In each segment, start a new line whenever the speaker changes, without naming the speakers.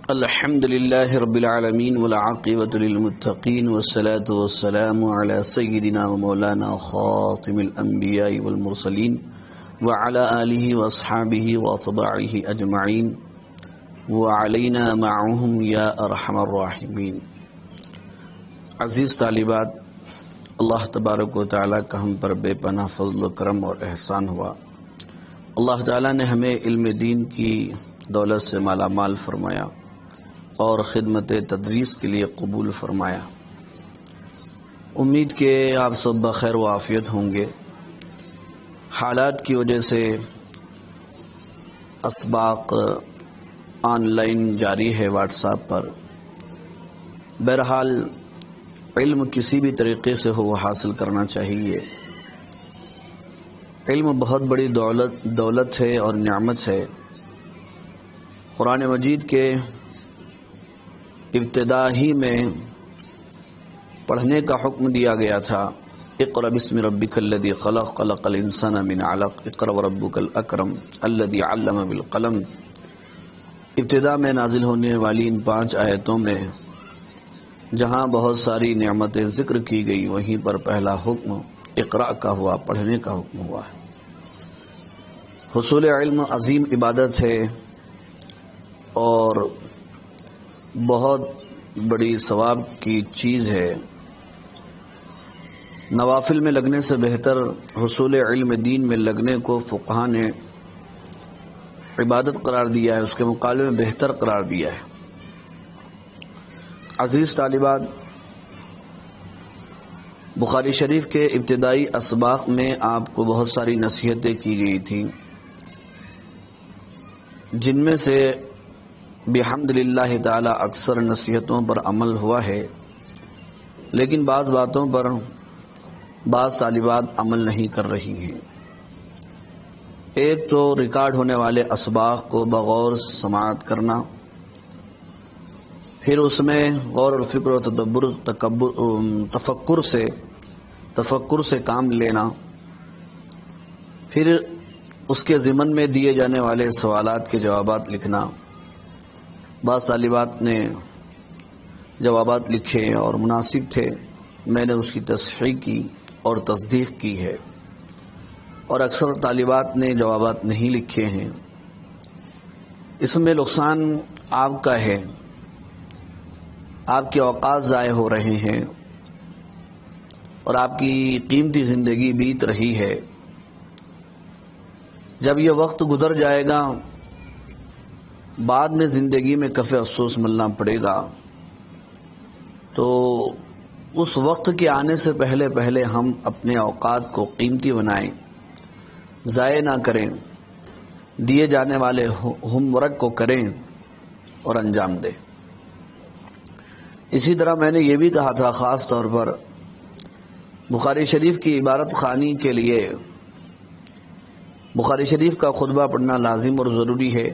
الحمد لله رب العالمين والعاقبة للمتقين والصلاة والسلام على سيدنا ومولانا خاتم الأنبياء والمرسلين وعلى آله وأصحابه وأتباعه أجمعين وعلينا معهم يا أرحم الراحمين۔ عزیز طالبات، اللہ تبارک و تعالیٰ کا ہم پر بے پناہ فضل و کرم اور احسان ہوا۔ اللہ تعالیٰ نے ہمیں علم دین کی دولت سے مالا مال فرمایا اور خدمت تدریس کے لیے قبول فرمایا۔ امید کہ آپ سب بخیر و عافیت ہوں گے۔ حالات کی وجہ سے اسباق آن لائن جاری ہے واٹس ایپ پر۔ بہرحال علم کسی بھی طریقے سے ہو وہ حاصل کرنا چاہیے۔ علم بہت بڑی دولت ہے اور نعمت ہے۔ قرآن مجید کے ابتدا ہی میں پڑھنے کا حکم دیا گیا تھا، اقرأ بسم ربک الذی خلق خلق الانسان من علق اقرأ وربک الاکرم الذی علم بالقلم۔ ابتدا میں نازل ہونے والی ان 5 آیتوں میں جہاں بہت ساری نعمتیں ذکر کی گئی، وہیں پر پہلا حکم اقرأ کا ہوا، پڑھنے کا حکم ہوا ہے۔ حصول علم عظیم عبادت ہے اور بہت بڑی ثواب کی چیز ہے۔ نوافل میں لگنے سے بہتر حصول علم دین میں لگنے کو فقہا نے عبادت قرار دیا ہے، اس کے مقابلے میں بہتر قرار دیا ہے۔ عزیز طالبات، بخاری شریف کے ابتدائی اسباق میں آپ کو بہت ساری نصیحتیں کی گئی تھیں، جن میں سے بحمد للہ تعالی اکثر نصیحتوں پر عمل ہوا ہے، لیکن بعض باتوں پر بعض طالبات عمل نہیں کر رہی ہیں۔ ایک تو ریکارڈ ہونے والے اسباق کو بغور سماعت کرنا، پھر اس میں غور و فکر و تفکر سے کام لینا، پھر اس کے ضمن میں دیے جانے والے سوالات کے جوابات لکھنا۔ بعض طالبات نے جوابات لکھے اور مناسب تھے، میں نے اس کی تصحیح کی اور تصدیق کی ہے، اور اکثر طالبات نے جوابات نہیں لکھے ہیں۔ اس میں نقصان آپ کا ہے، آپ کے اوقات ضائع ہو رہے ہیں اور آپ کی قیمتی زندگی بیت رہی ہے۔ جب یہ وقت گزر جائے گا، بعد میں زندگی میں کف افسوس ملنا پڑے گا، تو اس وقت کے آنے سے پہلے ہم اپنے اوقات کو قیمتی بنائیں، ضائع نہ کریں، دیے جانے والے ہوم ورک کو کریں اور انجام دیں۔ اسی طرح میں نے یہ بھی کہا تھا، خاص طور پر بخاری شریف کی عبارت خوانی کے لیے بخاری شریف کا خطبہ پڑھنا لازم اور ضروری ہے،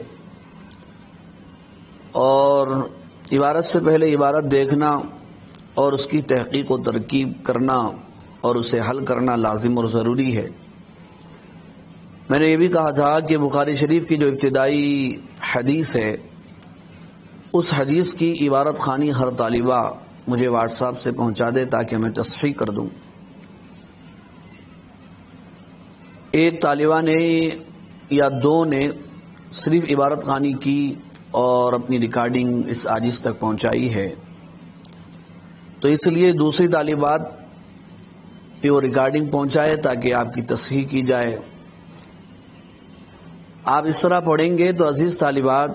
اور عبارت سے پہلے عبارت دیکھنا اور اس کی تحقیق و ترکیب کرنا اور اسے حل کرنا لازم اور ضروری ہے۔ میں نے یہ بھی کہا تھا کہ بخاری شریف کی جو ابتدائی حدیث ہے، اس حدیث کی عبارت خوانی ہر طالبہ مجھے واٹس ایپ سے پہنچا دے تاکہ میں تصحیح کر دوں۔ ایک طالبہ نے یا 2 نے صرف عبارت خوانی کی اور اپنی ریکارڈنگ اس عاجز تک پہنچائی ہے، تو اس لیے دوسری طالبات پہ وہ ریکارڈنگ پہنچائے تاکہ آپ کی تصحیح کی جائے۔ آپ اس طرح پڑھیں گے تو عزیز طالبات،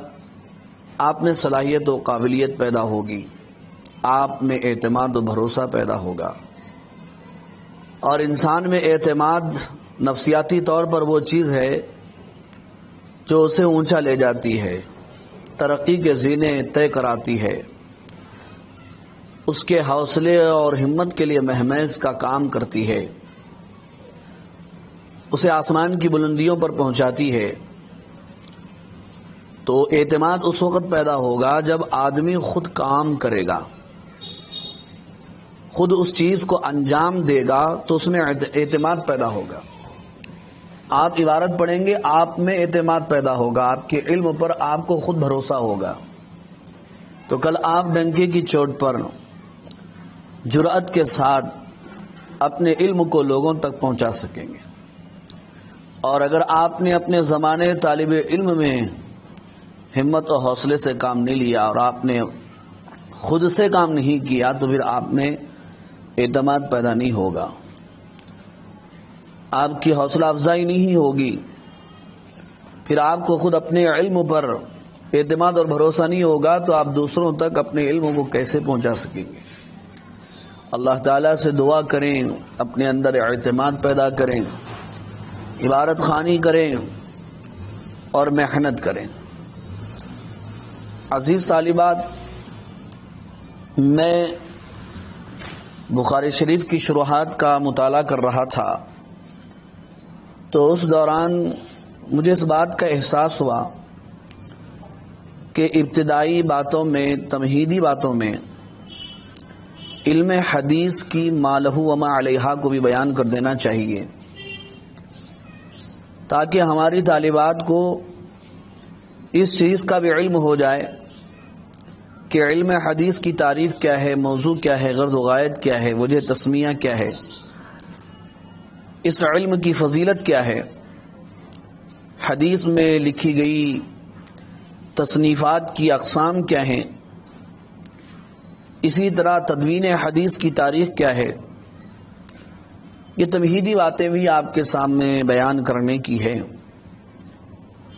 آپ میں صلاحیت و قابلیت پیدا ہوگی، آپ میں اعتماد و بھروسہ پیدا ہوگا، اور انسان میں اعتماد نفسیاتی طور پر وہ چیز ہے جو اسے اونچا لے جاتی ہے، ترقی کے زینے طے کراتی ہے، اس کے حوصلے اور ہمت کے لیے مہمیز کا کام کرتی ہے، اسے آسمان کی بلندیوں پر پہنچاتی ہے۔ تو اعتماد اس وقت پیدا ہوگا جب آدمی خود کام کرے گا، خود اس چیز کو انجام دے گا، تو اس میں اعتماد پیدا ہوگا۔ آپ عبارت پڑھیں گے، آپ میں اعتماد پیدا ہوگا، آپ کے علم پر آپ کو خود بھروسہ ہوگا۔ تو کل آپ ڈنکے کی چوٹ پر جرأت کے ساتھ اپنے علم کو لوگوں تک پہنچا سکیں گے. اور اگر آپ نے اپنے زمانے طالب علم میں ہمت و حوصلے سے کام نہیں لیا اور آپ نے خود سے کام نہیں کیا تو پھر آپ میں اعتماد پیدا نہیں ہوگا، آپ کی حوصلہ افزائی نہیں ہوگی، پھر آپ کو خود اپنے علم پر اعتماد اور بھروسہ نہیں ہوگا تو آپ دوسروں تک اپنے علم کو کیسے پہنچا سکیں گے. اللہ تعالیٰ سے دعا کریں، اپنے اندر اعتماد پیدا کریں، عبادت خوانی کریں اور محنت کریں. عزیز طالبات، میں بخاری شریف کی شروحات کا مطالعہ کر رہا تھا تو اس دوران مجھے اس بات کا احساس ہوا کہ ابتدائی باتوں میں، تمہیدی باتوں میں علم حدیث کی ما لہ و ما علیہا کو بھی بیان کر دینا چاہیے، تاکہ ہماری طالبات کو اس چیز کا بھی علم ہو جائے کہ علم حدیث کی تعریف کیا ہے، موضوع کیا ہے، غرض و غایت کیا ہے، وجہ تسمیہ کیا ہے، اس علم کی فضیلت کیا ہے، حدیث میں لکھی گئی تصنیفات کی اقسام کیا ہیں، اسی طرح تدوین حدیث کی تاریخ کیا ہے. یہ تمہیدی باتیں بھی آپ کے سامنے بیان کرنے کی ہے،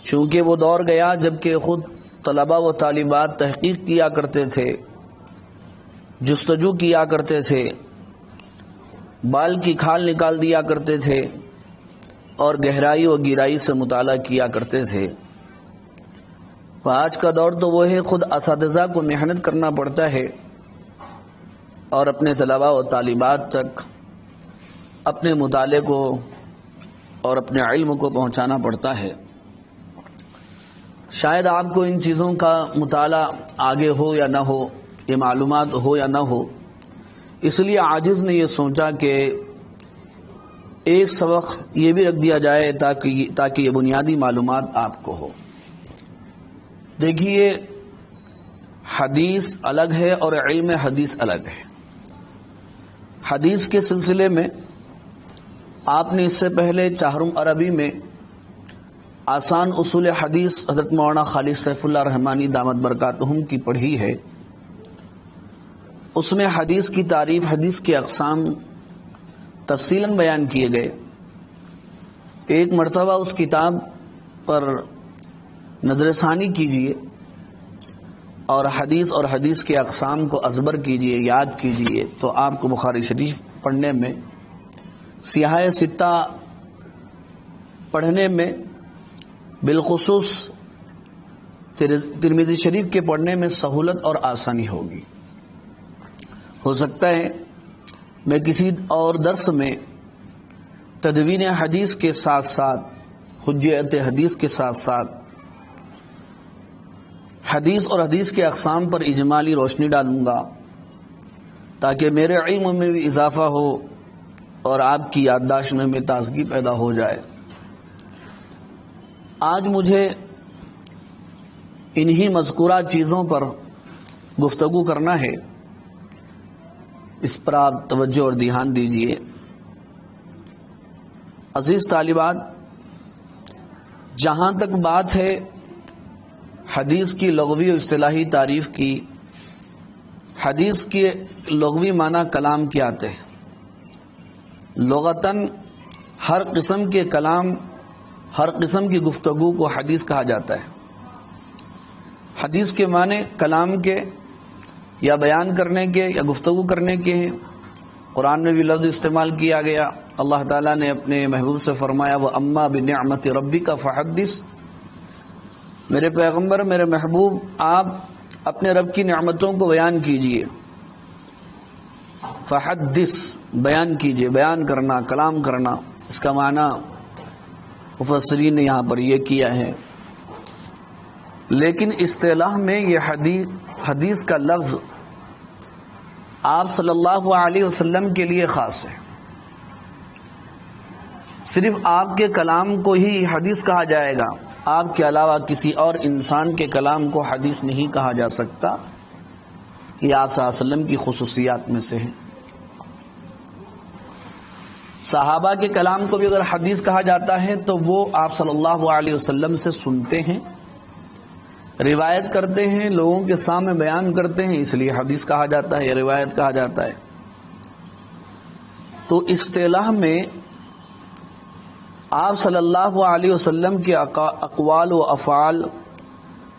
چونکہ وہ دور گیا جبکہ خود طلباء و طالبات تحقیق کیا کرتے تھے، جستجو کیا کرتے تھے، بال کی کھال نکال دیا کرتے تھے اور گہرائی و گہرائی سے مطالعہ کیا کرتے تھے. آج کا دور تو وہ ہے خود اساتذہ کو محنت کرنا پڑتا ہے اور اپنے طلباء و طالبات تک اپنے مطالعے کو اور اپنے علم کو پہنچانا پڑتا ہے. شاید آپ کو ان چیزوں کا مطالعہ آگے ہو یا نہ ہو، یہ معلومات ہو یا نہ ہو، اس لیے عاجز نے یہ سوچا کہ ایک سبق یہ بھی رکھ دیا جائے تاکہ یہ بنیادی معلومات آپ کو ہو. دیکھیے، حدیث الگ ہے اور علم حدیث الگ ہے. حدیث کے سلسلے میں آپ نے اس سے پہلے چہارم عربی میں آسان اصول حدیث حضرت مولانا خالد سیف اللہ رحمانی دامت برکاتہم کی پڑھی ہے. اس میں حدیث کی تعریف، حدیث کے اقسام تفصیلاً بیان کیے گئے. ایک مرتبہ اس کتاب پر نظر ثانی کیجئے اور حدیث کے اقسام کو ازبر کیجئے، یاد کیجئے، تو آپ کو بخاری شریف پڑھنے میں، سیاہ ستہ پڑھنے میں، بالخصوص ترمذی شریف کے پڑھنے میں سہولت اور آسانی ہوگی. ہو سکتا ہے میں کسی اور درس میں تدوین حدیث کے ساتھ ساتھ، حجت حدیث کے ساتھ ساتھ حدیث اور حدیث کے اقسام پر اجمالی روشنی ڈالوں گا تاکہ میرے علم میں بھی اضافہ ہو اور آپ کی یادداشت میں تازگی پیدا ہو جائے. آج مجھے انہی مذکورہ چیزوں پر گفتگو کرنا ہے، اس پر آپ توجہ اور دھیان دیجیے. عزیز طالبات، جہاں تک بات ہے حدیث کی لغوی و اصطلاحی تعریف کی، حدیث کے لغوی معنی کلام کے آتے ہیں. لغتاً ہر قسم کے کلام، ہر قسم کی گفتگو کو حدیث کہا جاتا ہے. حدیث کے معنی کلام کے، یا بیان کرنے کے، یا گفتگو کرنے کے ہیں. قرآن میں بھی لفظ استعمال کیا گیا. اللہ تعالیٰ نے اپنے محبوب سے فرمایا وَأَمَّا بِنِعْمَةِ رَبِّكَ فَحَدِّثْ. میرے پیغمبر، میرے محبوب، آپ اپنے رب کی نعمتوں کو بیان کیجئے. فحدث، بیان کیجئے، بیان کرنا، کلام کرنا. اس کا معنی مفسرین نے یہاں پر یہ کیا ہے. لیکن اصطلاح میں یہ حدیث کا لفظ آپ صلی اللہ علیہ وسلم کے لیے خاص ہے. صرف آپ کے کلام کو ہی حدیث کہا جائے گا. آپ کے علاوہ کسی اور انسان کے کلام کو حدیث نہیں کہا جا سکتا. یہ آپ صلی اللہ علیہ وسلم کی خصوصیات میں سے ہیں۔ صحابہ کے کلام کو بھی اگر حدیث کہا جاتا ہے تو وہ آپ صلی اللہ علیہ وسلم سے سنتے ہیں، روایت کرتے ہیں، لوگوں کے سامنے بیان کرتے ہیں، اس لیے حدیث کہا جاتا ہے یا روایت کہا جاتا ہے۔ تو اصطلاح میں آپ صلی اللہ علیہ وسلم کے اقوال و افعال،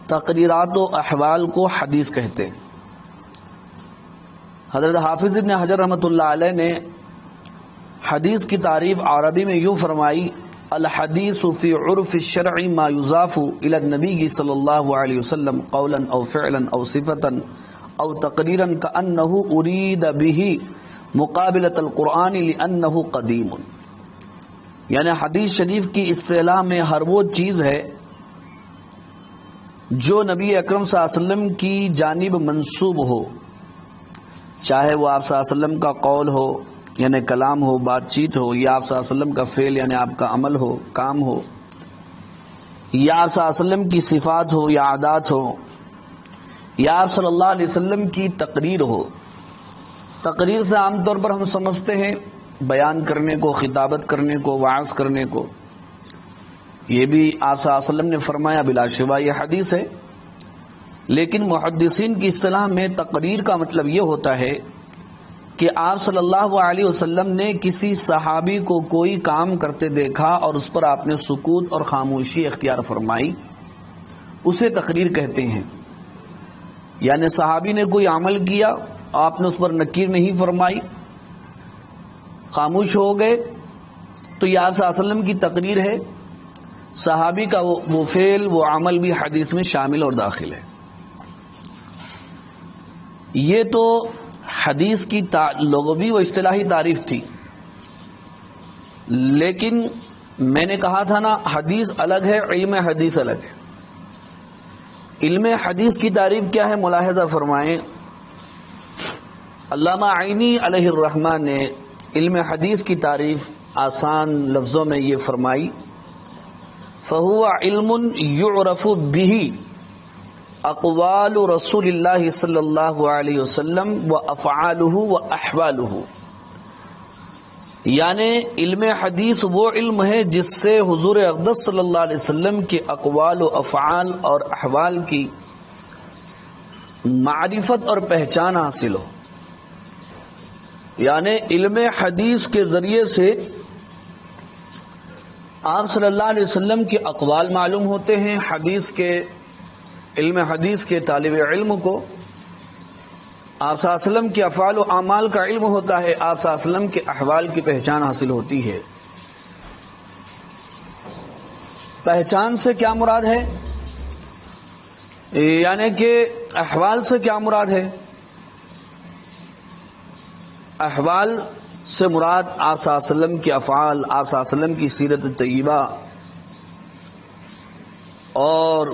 تقریرات و احوال کو حدیث کہتے ہیں۔ حضرت حافظ ابن حجر رحمۃ اللہ علیہ نے حدیث کی تعریف عربی میں یوں فرمائی: الحدیث فی عرف الشرع ما یضاف الی النبی صلی اللہ علیہ وسلم قولا او فعلا او صفتا او تقریرا کأنہ ارید به مقابلۃ القرآن لأنہ قدیم۔ یعنی حدیث شریف کی اصطلاح میں ہر وہ چیز ہے جو نبی اکرم صلی اللہ علیہ وسلم کی جانب منسوب ہو، چاہے وہ آپ صلی اللہ علیہ وسلم کا قول ہو یعنی کلام ہو، بات چیت ہو، یا آپ صلی اللہ علیہ وسلم کا فعل یعنی آپ کا عمل ہو، کام ہو، یا آپ صلی اللہ علیہ وسلم کی صفات ہو یا عادات ہو، یا آپ صلی اللہ علیہ وسلم کی تقریر ہو۔ تقریر سے عام طور پر ہم سمجھتے ہیں بیان کرنے کو، خطابت کرنے کو، وعظ کرنے کو۔ یہ بھی آپ صلی اللہ علیہ وسلم نے فرمایا، بلا شبہ یہ حدیث ہے، لیکن محدثین کی اصطلاح میں تقریر کا مطلب یہ ہوتا ہے کہ آپ صلی اللہ علیہ وسلم نے کسی صحابی کو کوئی کام کرتے دیکھا اور اس پر آپ نے سکوت اور خاموشی اختیار فرمائی، اسے تقریر کہتے ہیں۔ یعنی صحابی نے کوئی عمل کیا، آپ نے اس پر نکیر نہیں فرمائی، خاموش ہو گئے، تو یہ آپ صلی اللہ علیہ وسلم کی تقریر ہے۔ صحابی کا وہ فعل، وہ عمل بھی حدیث میں شامل اور داخل ہے۔ یہ تو حدیث کی لغوی و اصطلاحی تعریف تھی، لیکن میں نے کہا تھا نا، حدیث الگ ہے، علم حدیث الگ ہے۔ علم حدیث کی تعریف کیا ہے؟ ملاحظہ فرمائیں، علامہ عینی علیہ الرحمہ نے علم حدیث کی تعریف آسان لفظوں میں یہ فرمائی: فَهُوَ عِلْمٌ يُعْرَفُ بِهِ اقوال رسول اللہ صلی اللہ علیہ وسلم وافعالہ واحوالہ۔ یعنی علم حدیث وہ علم ہے جس سے حضور اقدس صلی اللہ علیہ وسلم کے اقوال و افعال اور احوال کی معرفت اور پہچان حاصل ہو۔ یعنی علم حدیث کے ذریعے سے آپ صلی اللہ علیہ وسلم کے اقوال معلوم ہوتے ہیں۔ علم حدیث کے طالب علم کو آپ صلی اللہ علیہ وسلم کے افعال و اعمال کا علم ہوتا ہے، آپ صلی اللہ علیہ وسلم کے احوال کی پہچان حاصل ہوتی ہے۔ پہچان سے کیا مراد ہے؟ یعنی کہ احوال سے کیا مراد ہے؟ احوال سے مراد آپ صلی اللہ علیہ وسلم کے افعال، آپ صلی اللہ علیہ وسلم کی سیرت طیبہ، اور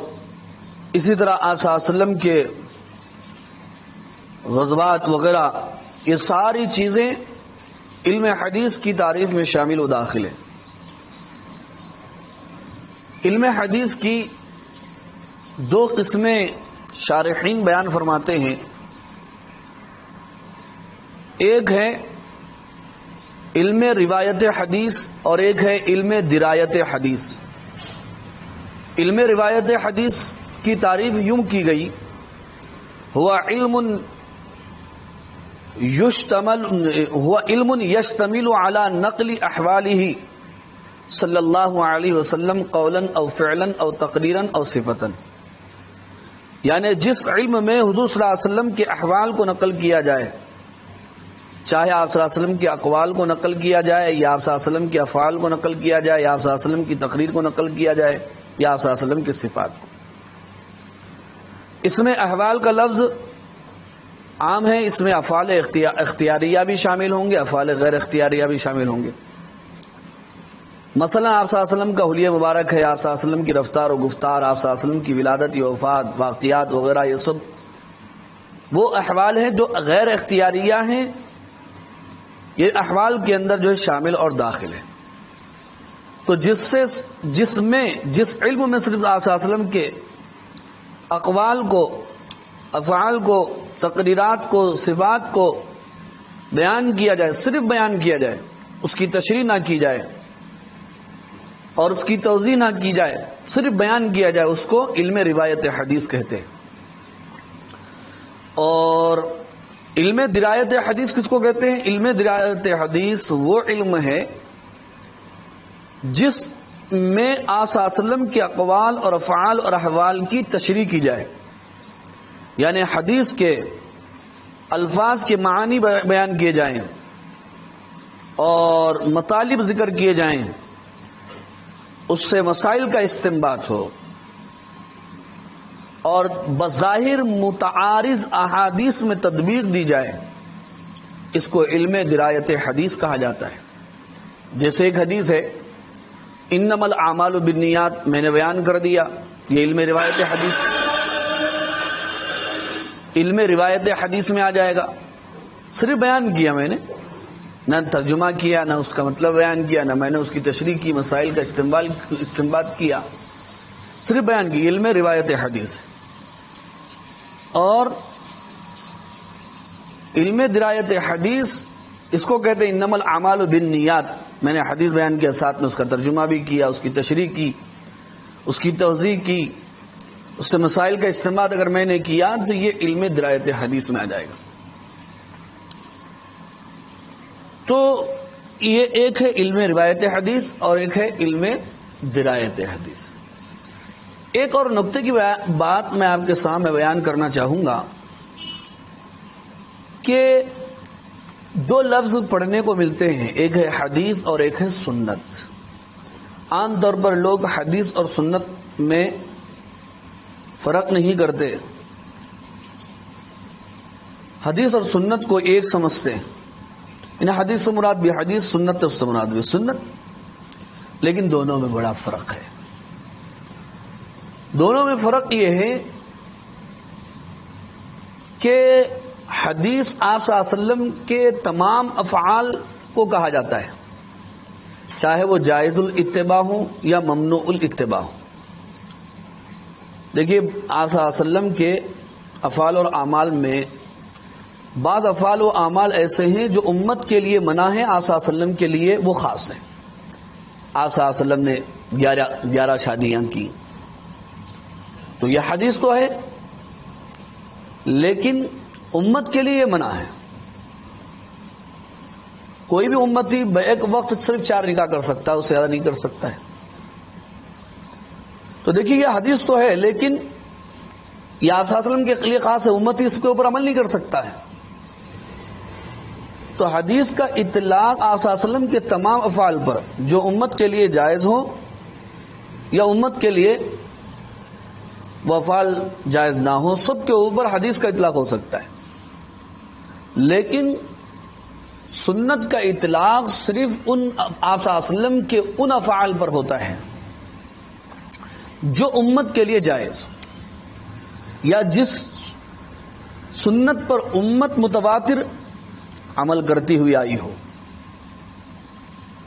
اسی طرح آپ صلی اللہ علیہ وسلم کے غزوات وغیرہ، یہ ساری چیزیں علم حدیث کی تعریف میں شامل و داخل ہیں۔ علم حدیث کی دو قسمیں شارحین بیان فرماتے ہیں، ایک ہے علم روایت حدیث اور ایک ہے علم درایت حدیث۔ علم روایت حدیث کی تعریف یوں کی گئی: هو علم يشتمل على نقل احواله صلی اللہ علیہ وسلم قولا او فعلا او تقریرا او صفتا۔ یعنی جس علم میں حضور صلی اللہ علیہ وسلم کے احوال کو نقل کیا جائے، چاہے آپ صلی اللہ علیہ وسلم کے اقوال کو نقل کیا جائے، یا آپ صلی اللہ علیہ وسلم کے افعال کو نقل کیا جائے، یا آپ صلی اللہ علیہ وسلم کی تقریر کو نقل کیا جائے، یا آپ صلی اللہ علیہ وسلم کی صفات کو۔ اس میں احوال کا لفظ عام ہے، اس میں افعال اختیاریہ بھی شامل ہوں گے، افعال غیر اختیاریہ بھی شامل ہوں گے۔ مثلا آپ صلی اللہ علیہ وسلم کا حلیہ مبارک ہے، آپ صلی اللہ علیہ وسلم کی رفتار و گفتار، آپ صلی اللہ علیہ وسلم کی ولادت یا وفات، واقعات وغیرہ، یہ سب وہ احوال ہیں جو غیر اختیاریہ ہیں، یہ احوال کے اندر جو ہے شامل اور داخل ہے۔ تو جس علم میں صرف آپ صلی اللہ علیہ وسلم کے اقوال کو، افعال کو تقریرات کو، صفات کو بیان کیا جائے، صرف بیان کیا جائے، اس کی تشریح نہ کی جائے اور اس کی توضیح نہ کی جائے، صرف بیان کیا جائے، اس کو علم روایت حدیث کہتے ہیں۔ اور علم درایت حدیث کس کو کہتے ہیں؟ علم درایت حدیث وہ علم ہے جس میں آپ صلی اللہ علیہ وسلم کے اقوال اور افعال اور احوال کی تشریح کی جائے، یعنی حدیث کے الفاظ کے معانی بیان کیے جائیں اور مطالب ذکر کیے جائیں، اس سے مسائل کا استنباط ہو اور بظاہر متعارض احادیث میں تطبیق دی جائے، اس کو علم درایت حدیث کہا جاتا ہے۔ جیسے ایک حدیث ہے انما الاعمال بالنیات، میں نے بیان کر دیا، یہ علم روایت حدیث، علم روایت حدیث میں آ جائے گا۔ صرف بیان کیا میں نے، نہ ترجمہ کیا، نہ اس کا مطلب بیان کیا، نہ میں نے اس کی تشریح کی، مسائل کا استنباط کیا، صرف بیان کی، علم روایت حدیث ہے۔ اور علم درایت حدیث اس کو کہتے ہیں انما الاعمال بالنیات، میں نے حدیث بیان کیا، ساتھ میں اس کا ترجمہ بھی کیا، اس کی تشریح کی، اس کی توضیح کی، اس سے مسائل کا استنباط اگر میں نے کیا تو یہ علم درایت حدیث میں آ جائے گا۔ تو یہ ایک ہے علم روایت حدیث اور ایک ہے علم درایت حدیث۔ ایک اور نقطے کی بات میں آپ کے سامنے بیان کرنا چاہوں گا کہ دو لفظ پڑھنے کو ملتے ہیں، ایک ہے حدیث اور ایک ہے سنت۔ عام طور پر لوگ حدیث اور سنت میں فرق نہیں کرتے، حدیث اور سنت کو ایک سمجھتے ہیں، انہیں حدیث سے مراد بھی حدیث، سنت سے مراد بھی سنت، لیکن دونوں میں بڑا فرق ہے۔ دونوں میں فرق یہ ہے کہ حدیث آپ صلی اللہ علیہ وسلم کے تمام افعال کو کہا جاتا ہے، چاہے وہ جائز الاتباع ہوں یا ممنوع الاتباع ہوں۔ دیکھیے آپ صلی اللہ علیہ وسلم کے افعال اور اعمال میں بعض افعال و اعمال ایسے ہیں جو امت کے لیے منع ہیں، آپ صلی اللہ علیہ وسلم کے لیے وہ خاص ہیں۔ آپ صلی اللہ علیہ وسلم نے 11 شادیاں کی، تو یہ حدیث تو ہے، لیکن امت کے لیے یہ منع ہے۔ کوئی بھی امتی ایک وقت صرف 4 نکاح کر سکتا ہے، اس سے زیادہ نہیں کر سکتا ہے۔ تو دیکھیے یہ حدیث تو ہے، لیکن یہ آپ صلی اللہ علیہ وسلم کے لیے خاص ہے، امتی اس کے اوپر عمل نہیں کر سکتا ہے۔ تو حدیث کا اطلاق آپ صلی اللہ علیہ وسلم کے تمام افعال پر جو امت کے لیے جائز ہو یا امت کے لیے وہ افعال جائز نہ ہو، سب کے اوپر حدیث کا اطلاق ہو سکتا ہے۔ لیکن سنت کا اطلاق صرف آپ صلی اللہ علیہ وسلم کے ان افعال پر ہوتا ہے جو امت کے لیے جائز، یا جس سنت پر امت متواتر عمل کرتی ہوئی آئی ہو،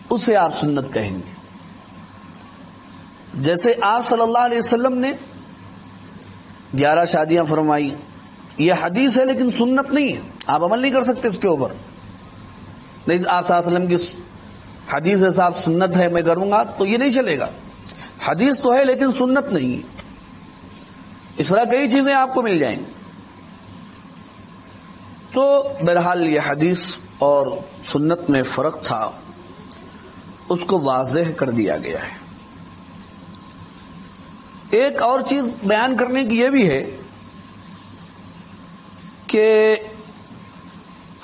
اسے آپ سنت کہیں گے۔ جیسے آپ صلی اللہ علیہ وسلم نے 11 شادیاں فرمائی، یہ حدیث ہے لیکن سنت نہیں ہے، آپ عمل نہیں کر سکتے اس کے اوپر۔ نہیں آپ صلی اللہ علیہ وسلم کی حدیث ہے، صاحب سنت ہے میں کروں گا، تو یہ نہیں چلے گا۔ حدیث تو ہے لیکن سنت نہیں ہے۔ اس طرح کئی چیزیں آپ کو مل جائیں گی۔ تو بہرحال یہ حدیث اور سنت میں فرق تھا، اس کو واضح کر دیا گیا ہے۔ ایک اور چیز بیان کرنے کی یہ بھی ہے کہ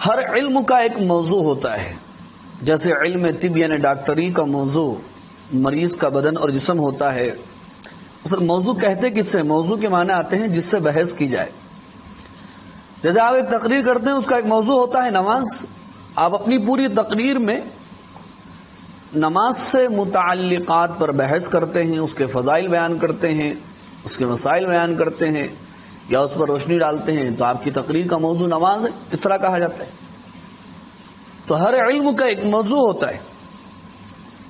ہر علم کا ایک موضوع ہوتا ہے، جیسے علم طب یعنی ڈاکٹری کا موضوع مریض کا بدن اور جسم ہوتا ہے۔ اصل موضوع کہتے کس سے؟ موضوع کے معنی آتے ہیں جس سے بحث کی جائے۔ جیسے آپ ایک تقریر کرتے ہیں، اس کا ایک موضوع ہوتا ہے نماز، آپ اپنی پوری تقریر میں نماز سے متعلقات پر بحث کرتے ہیں، اس کے فضائل بیان کرتے ہیں، اس کے مسائل بیان کرتے ہیں یا اس پر روشنی ڈالتے ہیں، تو آپ کی تقریر کا موضوع نماز ہے، اس طرح کہا جاتا ہے۔ تو ہر علم کا ایک موضوع ہوتا ہے۔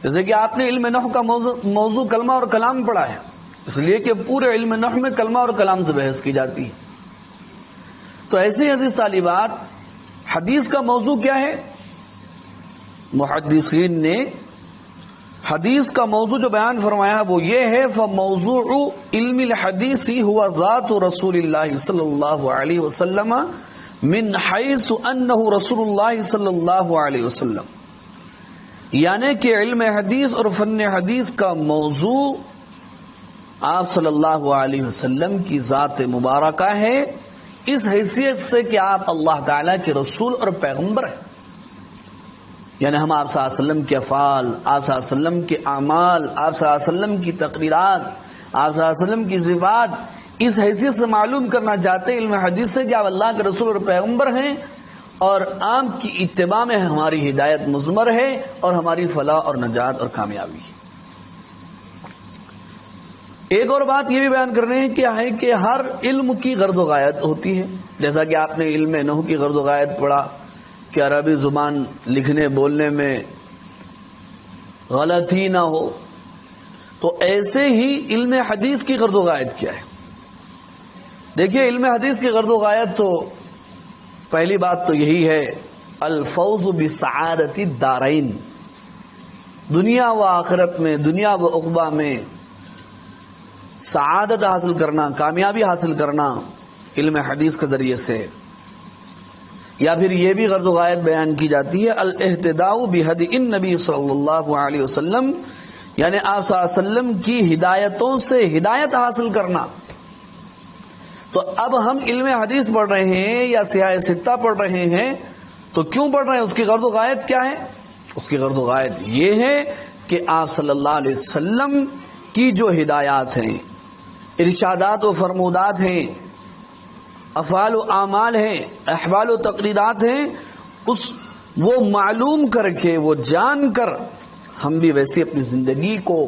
جیسے کہ آپ نے علم نحو کا موضوع کلمہ اور کلام پڑھا ہے، اس لیے کہ پورے علم نحو میں کلمہ اور کلام سے بحث کی جاتی ہے۔ تو ایسے عزیز طالبات، حدیث کا موضوع کیا ہے؟ محدثین نے حدیث کا موضوع جو بیان فرمایا وہ یہ ہے، فموضوع علم الحدیث هو ذات رسول اللہ صلی اللہ علیہ وسلم من حیث انہ رسول اللہ صلی اللہ علیہ وسلم، یعنی کہ علم حدیث اور فن حدیث کا موضوع آپ صلی اللہ علیہ وسلم کی ذات مبارکہ ہے، اس حیثیت سے کہ آپ اللہ تعالیٰ کے رسول اور پیغمبر ہیں، یعنی ہم آپ صلی اللہ علیہ وسلم کے افعال، آپ صلی اللہ علیہ وسلم کے اعمال، آپ صلی اللہ علیہ وسلم کی تقریرات، آپ صلی اللہ علیہ وسلم کی صفات، اس حیثیت سے معلوم کرنا چاہتے ہیں علم حدیث سے کہ آپ اللہ کے رسول اور پیغمبر ہیں، اور آپ کی اتباع میں ہماری ہدایت مضمر ہے اور ہماری فلاح اور نجات اور کامیابی ہے۔ ایک اور بات یہ بھی بیان کرنے ہیں کیا ہے کہ ہر علم کی غرض و غایت ہوتی ہے، جیسا کہ آپ نے علم نحو کی غرض و غایت پڑھا کہ عربی زبان لکھنے بولنے میں غلطی نہ ہو، تو ایسے ہی علم حدیث کی غرض و غایت کیا ہے؟ دیکھیے، علم حدیث کی غرض و غایت تو پہلی بات تو یہی ہے، الفوز بسعادت الدارین، دنیا و آخرت میں، دنیا و عقبہ میں سعادت حاصل کرنا، کامیابی حاصل کرنا علم حدیث کے ذریعے سے۔ یا پھر یہ بھی غرض و غایت بیان کی جاتی ہے، الاہتداء بہدی النبی صلی اللہ علیہ وسلم، یعنی آپ صلی اللہ علیہ وسلم کی ہدایتوں سے ہدایت حاصل کرنا۔ تو اب ہم علم حدیث پڑھ رہے ہیں یا سیاہ ستہ پڑھ رہے ہیں تو کیوں پڑھ رہے ہیں؟ اس کی غرض و غایت کیا ہے؟ اس کی غرض و غایت یہ ہے کہ آپ صلی اللہ علیہ وسلم کی جو ہدایات ہیں، ارشادات و فرمودات ہیں، افعال و اعمال ہیں، احوال و تقریرات ہیں، وہ معلوم کر کے، وہ جان کر ہم بھی ویسے اپنی زندگی کو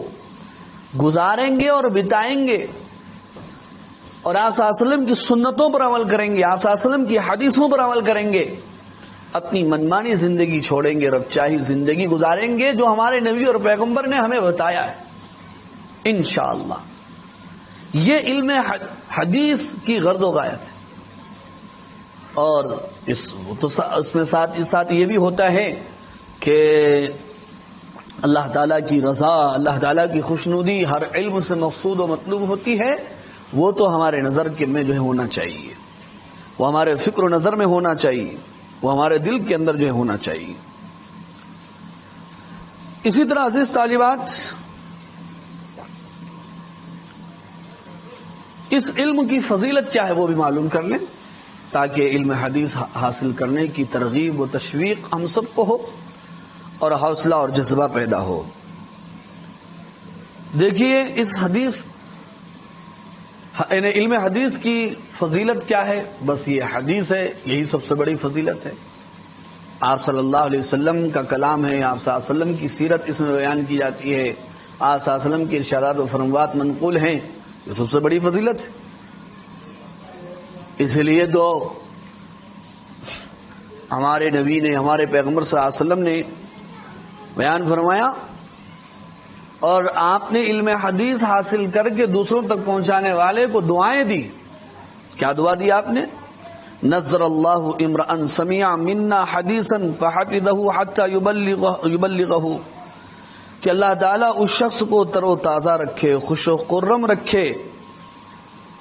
گزاریں گے اور بتائیں گے، اور آپ صلی اللہ علیہ وسلم کی سنتوں پر عمل کریں گے، آپ صلی اللہ علیہ وسلم کی حدیثوں پر عمل کریں گے، اپنی منمانی زندگی چھوڑیں گے، رب چاہی زندگی گزاریں گے جو ہمارے نبی اور پیغمبر نے ہمیں بتایا ہے انشاءاللہ۔ یہ علم حدیث کی غرض و غایت ہے۔ اور اس میں ساتھ یہ بھی ہوتا ہے کہ اللہ تعالیٰ کی رضا، اللہ تعالیٰ کی خوشنودی ہر علم سے مقصود و مطلوب ہوتی ہے، وہ تو ہمارے نظر کے میں جو ہے ہونا چاہیے، وہ ہمارے فکر و نظر میں ہونا چاہیے، وہ ہمارے دل کے اندر جو ہے ہونا چاہیے۔ اسی طرح عزیز طالبات، اس علم کی فضیلت کیا ہے وہ بھی معلوم کر لیں، تاکہ علم حدیث حاصل کرنے کی ترغیب و تشویق ہم سب کو ہو اور حوصلہ اور جذبہ پیدا ہو۔ دیکھیے، اس حدیث یعنی علم حدیث کی فضیلت کیا ہے؟ بس یہ حدیث ہے، یہی سب سے بڑی فضیلت ہے۔ آپ صلی اللہ علیہ وسلم کا کلام ہے، آپ صلی اللہ علیہ وسلم کی سیرت اس میں بیان کی جاتی ہے، آپ صلی اللہ علیہ وسلم کی ارشادات و فرموات منقول ہیں، یہ سب سے بڑی فضیلت ہے۔ اس لیے تو ہمارے نبی نے، ہمارے پیغمبر صلی اللہ علیہ وسلم نے بیان فرمایا، اور آپ نے علم حدیث حاصل کر کے دوسروں تک پہنچانے والے کو دعائیں دی۔ کیا دعا دی آپ نے؟ نظر اللہ امرأ سمع منا حدیثا فحفظه حتى یبلغه، کہ اللہ تعالیٰ اس شخص کو تر و تازہ رکھے، خوش و خرم رکھے،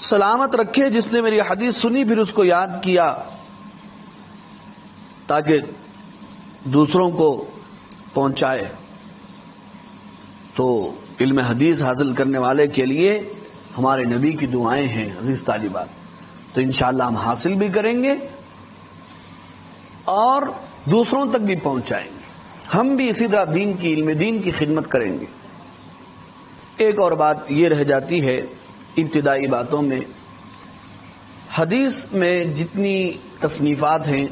سلامت رکھے جس نے میری حدیث سنی پھر اس کو یاد کیا، تاکہ دوسروں کو پہنچائے۔ تو علم حدیث حاصل کرنے والے کے لیے ہمارے نبی کی دعائیں ہیں عزیز طالبات، تو انشاءاللہ ہم حاصل بھی کریں گے اور دوسروں تک بھی پہنچائیں گے، ہم بھی اسی طرح علم دین کی خدمت کریں گے۔ ایک اور بات یہ رہ جاتی ہے ابتدائی باتوں میں، حدیث میں جتنی تصنیفات ہیں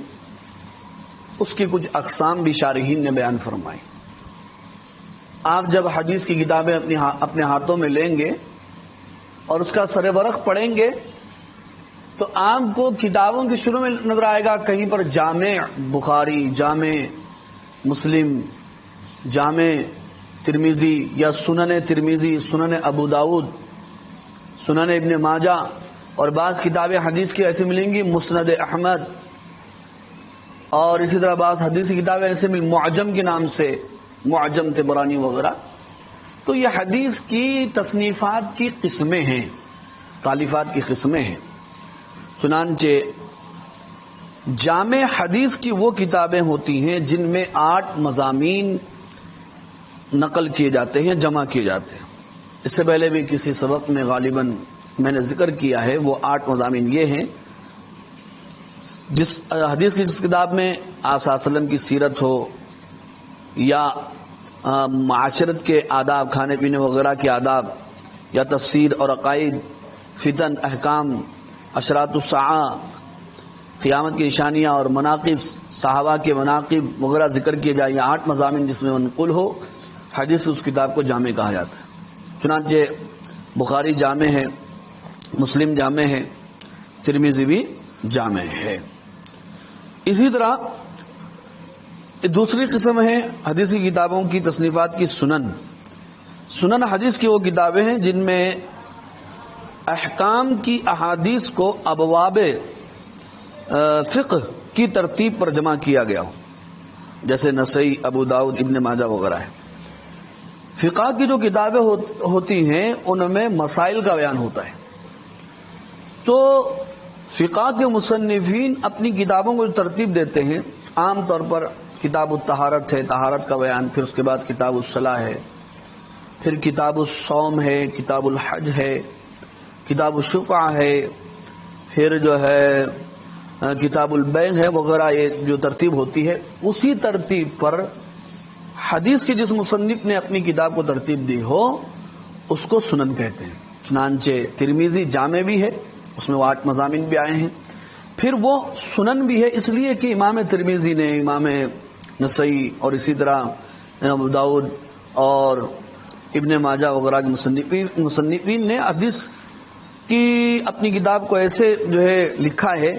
اس کی کچھ اقسام بھی شارحین نے بیان فرمائی۔ آپ جب حدیث کی کتابیں اپنے ہاتھوں میں لیں گے اور اس کا سر ورق پڑھیں گے تو آپ کو کتابوں کے شروع میں نظر آئے گا کہیں پر جامع بخاری، جامع مسلم، جامع ترمذی یا سنن ترمذی، سنن ابو داود، سنن ابن ماجہ، اور بعض کتابیں حدیث کی ایسے ملیں گی مسند احمد، اور اسی طرح بعض حدیث کی کتابیں ایسے ملیں معجم کے نام سے، معجم طبرانی وغیرہ. تو یہ حدیث کی تصنیفات کی قسمیں ہیں، تالیفات کی قسمیں ہیں. چنانچہ جامع حدیث کی وہ کتابیں ہوتی ہیں جن میں 8 مضامین نقل کیے جاتے ہیں، جمع کیے جاتے ہیں. اس سے پہلے بھی کسی سبق میں غالباً میں نے ذکر کیا ہے. وہ 8 مضامین یہ ہیں، جس حدیث کی جس کتاب میں آپ صلی اللہ علیہ وسلم کی سیرت ہو، یا معاشرت کے آداب، کھانے پینے وغیرہ کے آداب، یا تفسیر اور عقائد، فتن، احکام، اشراط الساعہ، قیامت کی نشانیاں اور مناقب، صحابہ کے مناقب وغیرہ ذکر کیے جائیں. یا 8 مضامین جس میں منقول ہو، حدیث کی اس کتاب کو جامع کہا جاتا ہے. چنانچہ بخاری جامع ہے، مسلم جامع ہے، ترمذی بھی جامع ہے. اسی طرح دوسری قسم ہے حدیث کی کتابوں کی تصنیفات کی سنن. سنن حدیث کی وہ کتابیں ہیں جن میں احکام کی احادیث کو ابواب فقہ کی ترتیب پر جمع کیا گیا ہو، جیسے نسائی، ابو داؤد، ابن ماجہ وغیرہ ہے. فقہ کی جو کتابیں ہوتی ہیں ان میں مسائل کا بیان ہوتا ہے. تو فقہ کے مصنفین اپنی کتابوں کو جو ترتیب دیتے ہیں، عام طور پر کتاب الطہارت ہے، طہارت کا بیان، پھر اس کے بعد کتاب الصلاۃ ہے، پھر کتاب الصوم ہے، کتاب الحج ہے، کتاب الشفعہ ہے، پھر جو ہے کتاب البیع ہے وغیرہ. یہ جو ترتیب ہوتی ہے اسی ترتیب پر حدیث کے جس مصنف نے اپنی کتاب کو ترتیب دی ہو اس کو سنن کہتے ہیں. چنانچہ ترمذی جامع بھی ہے، اس میں وہ 8 مضامین بھی آئے ہیں. پھر وہ سنن بھی ہے اس لیے کہ امام ترمذی نے، امام نسائی اور اسی طرح ابو داؤد اور ابن ماجہ وغیرہ کے مصنفین نے حدیث کی اپنی کتاب کو ایسے جو ہے لکھا ہے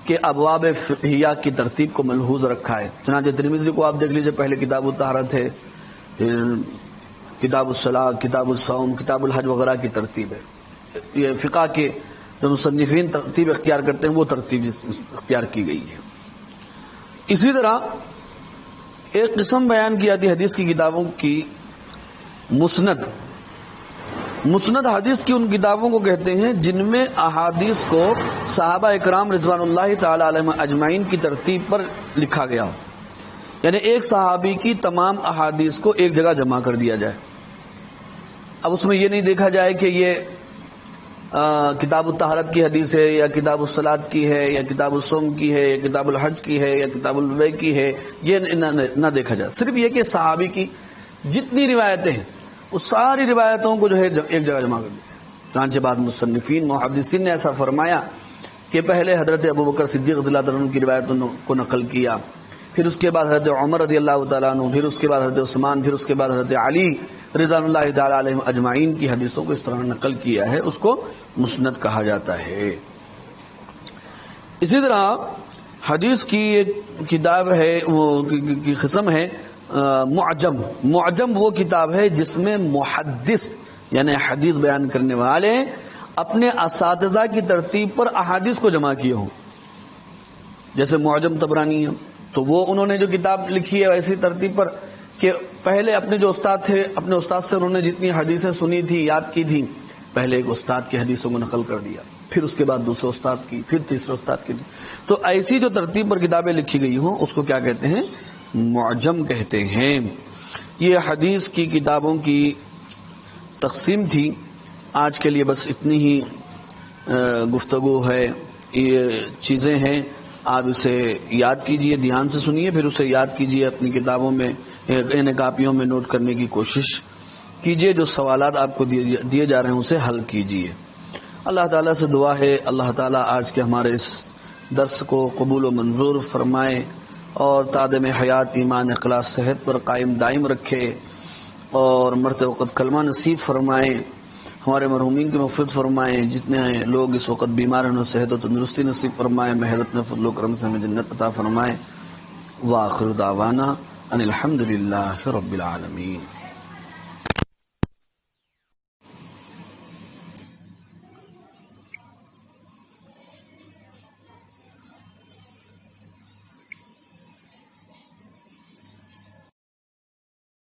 کہ ابواب فقہیہ کی ترتیب کو ملحوظ رکھا ہے. چنانچہ ترمذی کو آپ دیکھ لیجئے، پہلے کتاب الطہارت ہے، پھر کتاب الصلاۃ، کتاب الصوم، کتاب الحج وغیرہ کی ترتیب ہے. یہ فقہ کے جو مصنفین ترتیب اختیار کرتے ہیں وہ ترتیب اختیار کی گئی ہے. اسی طرح ایک قسم بیان کی جاتی ہے حدیث کی کتابوں کی مسند. مسند حدیث کی ان کتابوں کو کہتے ہیں جن میں احادیث کو صحابہ اکرام رضوان اللہ تعالی علیہم اجمعین کی ترتیب پر لکھا گیا ہو، یعنی ایک صحابی کی تمام احادیث کو ایک جگہ جمع کر دیا جائے. اب اس میں یہ نہیں دیکھا جائے کہ یہ کتاب الطہارت کی حدیث ہے، یا کتاب الصلاۃ کی ہے، یا کتاب الصوم کی ہے، یا کتاب الحج کی ہے، یا کتاب البیع کی ہے. یہ نہ دیکھا جائے، صرف یہ کہ صحابی کی جتنی روایتیں ہیں اس ساری روایتوں کو جو ہے ایک جگہ جمع کر دیا. چنانچہ بعض مصنفین محدثین نے ایسا فرمایا کہ پہلے حضرت ابوبکر صدیق رضی اللہ عنہ کی روایتوں کو نقل کیا، پھر اس کے بعد حضرت عمر رضی اللہ تعالیٰ عنہ، پھر اس کے بعد حضرت عثمان، پھر اس کے بعد حضرت علی رضوان اللہ تعالیٰ علیہم اجمعین کی حدیثوں کو اس طرح نقل کیا ہے، اس کو مسند کہا جاتا ہے. اسی طرح حدیث کی ایک کتاب ہے، وہ کی قسم ہے معجم. معجم وہ کتاب ہے جس میں محدث یعنی حدیث بیان کرنے والے اپنے اساتذہ کی ترتیب پر احادیث کو جمع کیے ہوں. جیسے معجم طبرانی ہے تو وہ انہوں نے جو کتاب لکھی ہے ایسی ترتیب پر کہ پہلے اپنے جو استاد تھے، اپنے استاد سے انہوں نے جتنی حدیثیں سنی تھی، یاد کی تھی، پہلے ایک استاد کی حدیثوں کو نقل کر دیا، پھر اس کے بعد دوسرے استاد کی، پھر تیسرے استاد کی. تو ایسی جو ترتیب پر کتابیں لکھی گئی ہوں اس کو کیا کہتے ہیں؟ معجم کہتے ہیں. یہ حدیث کی کتابوں کی تقسیم تھی. آج کے لیے بس اتنی ہی گفتگو ہے. یہ چیزیں ہیں، آپ اسے یاد کیجئے، دھیان سے سنیے، پھر اسے یاد کیجئے، اپنی کتابوں میں ان کاپیوں میں نوٹ کرنے کی کوشش کیجئے. جو سوالات آپ کو دیے جا رہے ہیں اسے حل کیجئے. اللہ تعالیٰ سے دعا ہے اللہ تعالیٰ آج کے ہمارے اس درس کو قبول و منظور فرمائے اور تادم حیات ایمان اخلاص صحت پر قائم دائم رکھے اور مرتے وقت کلمہ نصیب فرمائے. ہمارے مرحومین کی مغفرت فرمائے. جتنے لوگ اس وقت بیمار ہیں صحت و تندرستی نصیب فرمائے. محض اپنے فضل و کرم سے ہمیں جنت عطا فرمائے. وآخر دعوانا ان الحمد للہ رب العالمین.